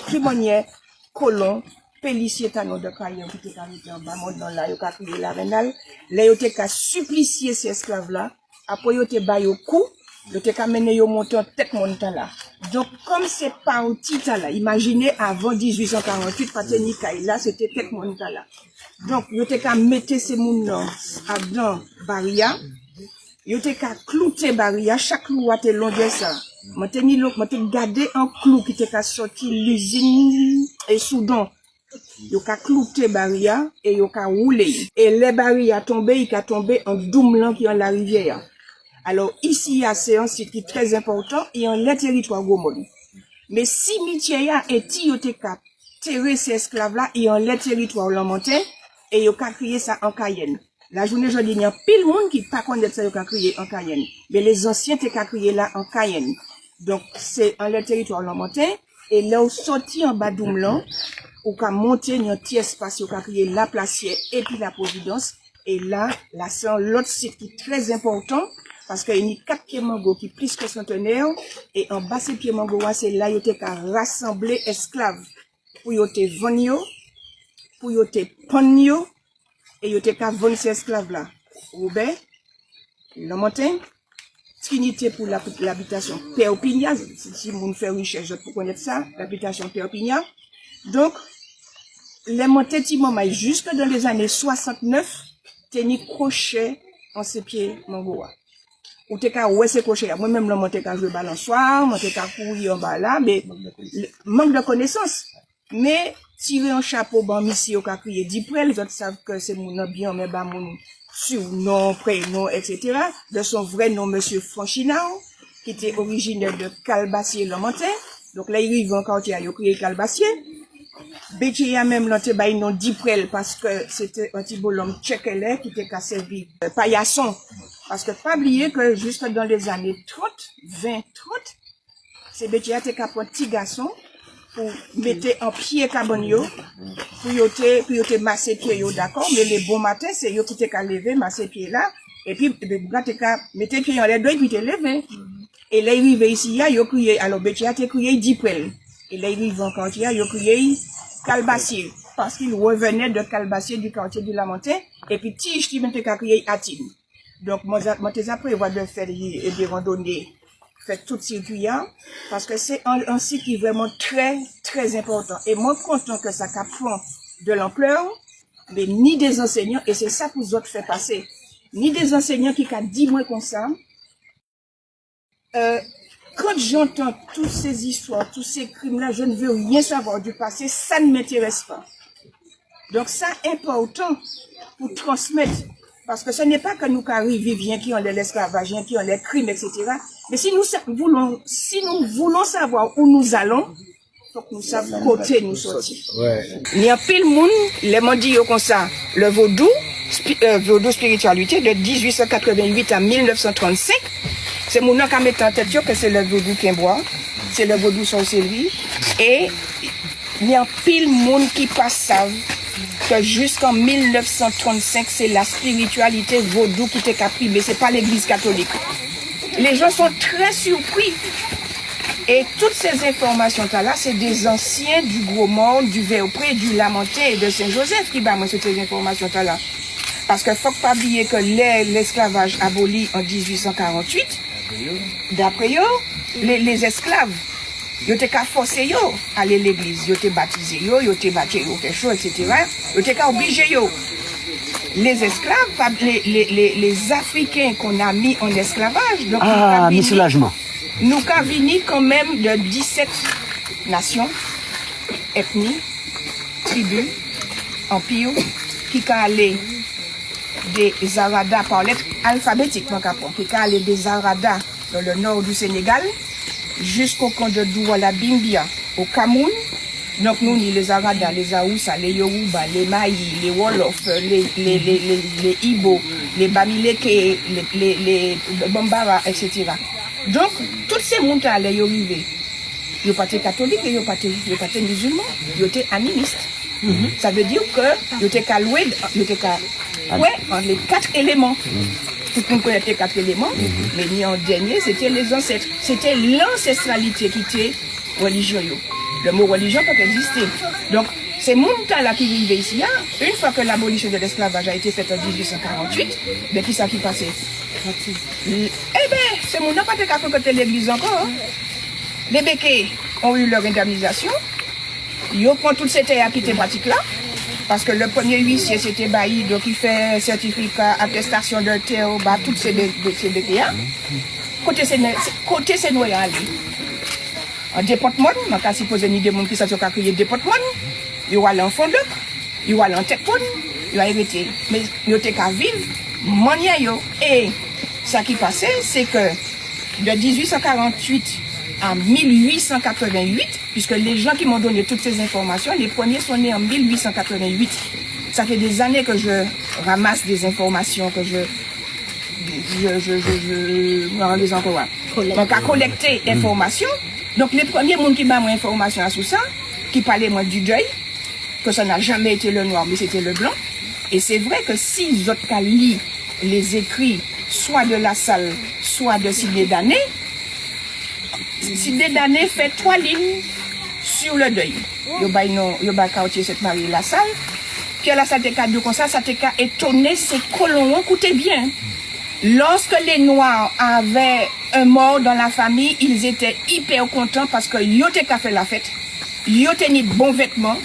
timonier, colon, pélicier, tanon de caillou, qui était arrivé en bas, dans là, il a crié la rénale, là, il a supplicié ces esclaves-là, après, il a baillé au cou, il a mené yo monter en tête montant là. Donc, comme c'est pas un petit là, imaginez avant 1848, Patenika, là, c'était tête montant là. Donc, il a mettre ces mouns à dans Baria, il a clouté Baria, chaque clou a été long de ça. M'te gardé un clou qui était sorti l'usine et Soudan. Yo ka clouté Baria et yo ka roulé. Et les Baria tombé, il a tombé en Doumlan qui est en la rivière. Alors ici, c'est un site qui est très important et en le territoire Gomoli. Mais si Mitiaya et Tiyote ka terré ces esclaves-là et en le territoire Lamantin et yo ka crié ça en Cayenne. La journée aujourd'hui, il y a pile monde qui pas connaître ça yo ka crié en Cayenne. Mais les anciens te ka crié là en Cayenne. Donc c'est en le territoire Lamantin et là où sorti en bas Doumlan, ou ka monter dans un petit espace, ou ka crié la Placière et puis la Providence. Et là c'est l'autre site qui est très important. Parce qu'il y a 4 pieds mango qui plus que centenaire, et en bas ces pieds mango, c'est là, ils ont rassemblé esclaves. Pour ils ont vendu, pour ils ont pendu, et ils ont vendu ces esclaves-là. Robert, le matin, Trinité pour l'habitation Perpignan, si vous faites recherche pour connaître ça, l'habitation Perpignan. Donc, les montées de jusque dans les années 69, tenaient crochet en ces pieds mango. Ou te ka ouais c'est coché moi même là moi te ka jouer balançoire moi te ka courir en bas là mais manque de connaissance mais tirer un chapeau ban missi au ka crier diprel les autres savent que c'est mon bien mais ba mon surnom prénom etc. de son vrai nom monsieur Franchinao qui était originaire de Calbassier Lamantin donc là il arrive encore tu as crié Calbassier Bétia même là te ba non diprel parce que c'était un petit bonhomme tchèque qui était ka servi paillasson. Parce que pas oublier que jusque dans les années 30, 20, 30, c'est Bétia te capon petit garçon pour mettre en pied carbonio, pour yote masser pied yo d'accord, mais les bons matins c'est yo qui te ka lever masser pied là et puis là te ka mettre pied en les deux puis te lever. Et là il arrive ici yo crié alors Bétia te crié diprel. Et là il arrive encore yo crié Calbassier parce qu'il revenait de Calbassier du quartier du Lamantin et puis tige qui te ka crié Atine. Donc, moi, t'es après, de faire des randonnées, faire tout circuit, parce que c'est un site qui est vraiment très, très important. Et moi, content que ça prend de l'ampleur, mais ni des enseignants, et c'est ça que vous autres fait passer, ni des enseignants qui ont dit moi comme ça. Quand j'entends toutes ces histoires, tous ces crimes-là, je ne veux rien savoir du passé, ça ne m'intéresse pas. Donc, ça, important pour transmettre. Parce que ce n'est pas que nous vivions qui ont l'esclavage, qui ont les crimes, etc. Mais si nous voulons savoir où nous allons, il faut que nous sachions côté nous sortir. Ouais. Il y a pile de monde, les gens disent comme ça, le vaudou spiritualité de 1888 à 1935, c'est mon nom qui met en tête que c'est le vaudou quimbois, c'est le vaudou sorcellerie, et il y a pile de monde qui passe savent que jusqu'en 1935, c'est la spiritualité vaudou qui était caprimée, mais c'est pas l'église catholique. Les gens sont très surpris. Et toutes ces informations-là, c'est des anciens du Gros Monde, du Verpré, du Lamantin et de Saint-Joseph qui m'ont toutes ces informations-là. Parce qu'il ne faut pas oublier que l'esclavage aboli en 1848, d'après eux, les esclaves, ils étaient forcés à aller à l'église, ils étaient baptisés, ils étaient baptisés, quelque chose, etc. Ils étaient obligés. Les esclaves, les Africains qu'on a mis en esclavage, donc mis soulagement. Nous avons quand même de 17 nations, ethnies, tribus, empires, qui sont allés des Aradas par lettre alphabétiquement, qui sont allés des Aradas dans le nord du Sénégal, jusqu'au camp de Douala Bimbia, au Cameroun. Donc nous, les Aradas, les Aoussa, les Yoruba, les Maïs, les Wolof, les Ibo, les Bamileke, les Bambara, etc. Donc, tous ces mondes-là, ils arrivés. Ils n'étaient pas catholiques, ils n'étaient pas musulmans, ils étaient animistes. Ça veut dire que ils étaient caloués, en les 4 éléments. Tout le monde connaît les 4 éléments, mais en dernier, c'était les ancêtres. C'était l'ancestralité qui était religieuse. Le mot religion peut exister. Donc, c'est Mounta qui vivait ici. Hein? Une fois que l'abolition de l'esclavage a été faite en 1848, mais qui ça qui passait? Eh bien, c'est mon nom pas qu'à fréquenter l'église encore. Hein? Les béquets ont eu leur indemnisation. Ils prennent toutes ces terres qui étaient pratiques là. Parce que le premier huissier, c'était Bailly, donc il fait certificat, attestation de terre, bah, toutes ces béquets. Côté c'est noyal. En déportement, je ne sais pas si ni des gens qui sont crié déportement, ils vont aller en fond d'œuf, ils vont aller en tête, ils vont arrêter. Mais ils ont qu'à vivre, mania yo. Et ce qui passait, c'est que de 1848 à 1888, puisque les gens qui m'ont donné toutes ces informations, les premiers sont nés en 1888. Ça fait des années que je ramasse des informations, que je donc à collecter informations. Donc les premiers gens qui m'ont information à tout ça, qui parlaient moi du deuil, que ça n'a jamais été le noir, mais c'était le blanc. Et c'est vrai que si les autres cas lisent les écrits, soit de La Salle, soit de Sidney Dané, Sidney Dané fait 3 lignes sur le deuil. Il y a quartier cette Marie La Salle. Puis là, ça t'est qu'à dire comme ça t'est qu'à étonner ces colons. Écoutez bien. Lorsque les Noirs avaient un mort dans la famille, ils étaient hyper contents parce que ils étaient qu'à faire la fête. Ils étaient mis bons vêtements.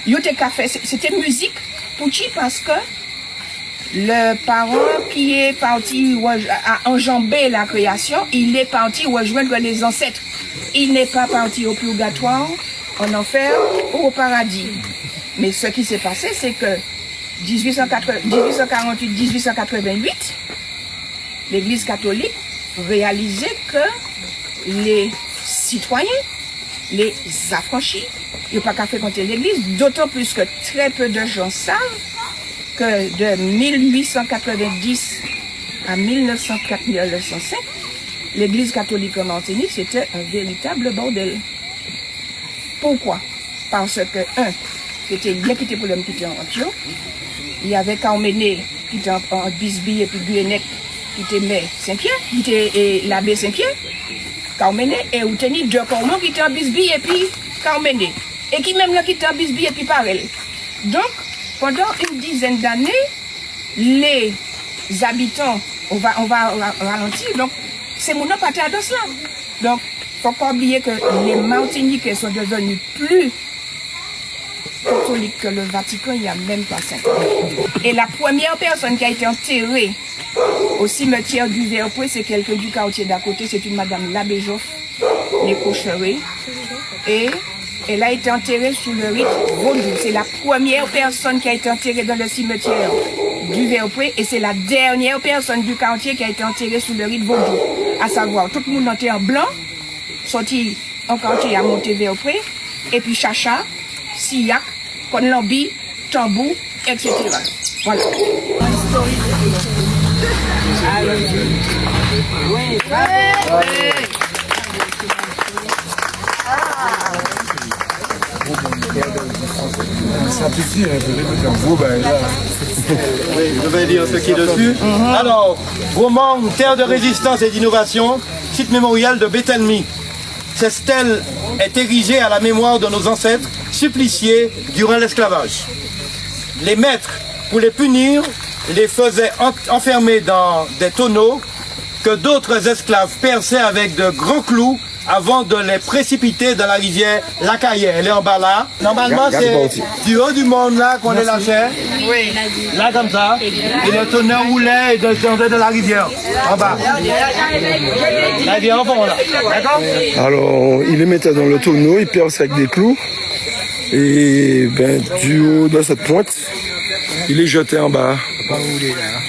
Ils étaient qu'à faire. C'était musique. Pour qui? Parce que le parent qui est parti à enjamber la création, il est parti rejoindre les ancêtres. Il n'est pas parti au purgatoire, en enfer ou au paradis. Mais ce qui s'est passé, c'est que 1848-1888, l'Église catholique réalisait que les citoyens, les affranchis, ils n'ont pas qu'à fréquenter l'Église, d'autant plus que très peu de gens savent que de 1890 à 1904-1905, l'Église catholique en Martinique, c'était un véritable bordel. Pourquoi? Parce que, c'était bien quitté pour l'homme qui était en Antio. Il y avait Carmené qui était en Bisbee et puis Guyenec qui était Saint-Pierre, qui était l'abbé Saint-Pierre, Carmené, et où tenait deux Cormons qui étaient en Bisbee et puis Carmené. Et qui même là qui était en Bisbee et puis Parel. Donc, pendant une dizaine d'années, les habitants, on va ralentir, donc c'est mon nom pas à cela. Donc, il ne faut pas oublier que les Martiniquais sont devenus plus catholiques que le Vatican il n'y a même pas 5 ans. Et la première personne qui a été enterrée au cimetière du Verpoix, c'est quelqu'un du quartier d'à côté, c'est une madame l'abbé Joff, les Cocheret. Et elle a été enterrée sous le rite vaudou. C'est la première personne qui a été enterrée dans le cimetière du Verpoix et c'est la dernière personne du quartier qui a été enterrée sous le rite vaudou. À savoir, tout le monde était en blanc, sorti en quartier à monter Verpoix, et puis Chacha, Sillac, Konlambi, Tambou, etc. Voilà. Oui, je vais lire ce qui est dessus. Alors, roman, terre de résistance et d'innovation, site mémorial de Bételmi. Cette stèle est érigée à la mémoire de nos ancêtres suppliciés durant l'esclavage. Les maîtres, pour les punir, les faisaient enfermer dans des tonneaux que d'autres esclaves perçaient avec de grands clous avant de les précipiter dans la rivière Lacaillère. Elle est en bas là. Normalement, c'est du haut du monde là qu'on les lâchait. Oui. Là comme ça. Et le tonneau roulait et descendait de la rivière. En bas. La rivière en fond là. D'accord? Alors, il les mettait dans le tonneau, il perçait avec des clous. Et ben, du haut de cette pointe, il les jetait en bas.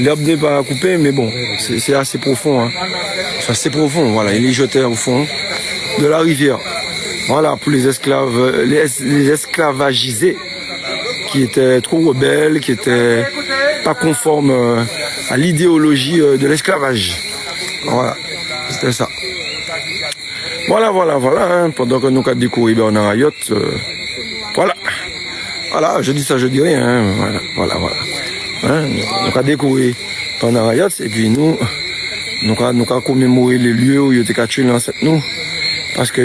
L'herbe n'est pas coupée, mais bon, c'est assez profond. Hein. C'est assez profond, voilà. Il les jetait au fond de la rivière. Voilà, pour les esclaves, les esclavagisés qui étaient trop rebelles, qui étaient pas conformes à l'idéologie de l'esclavage. Voilà, c'était ça. Voilà. Hein. Pendant que nous avons découvert Bernard Ayotte, voilà, je dis ça, je dis rien. Hein. Voilà. Hein. Nous avons découvert Bernard Ayotte et puis nous avons commémoré les lieux où il était tué l'ancêtre nous. Parce que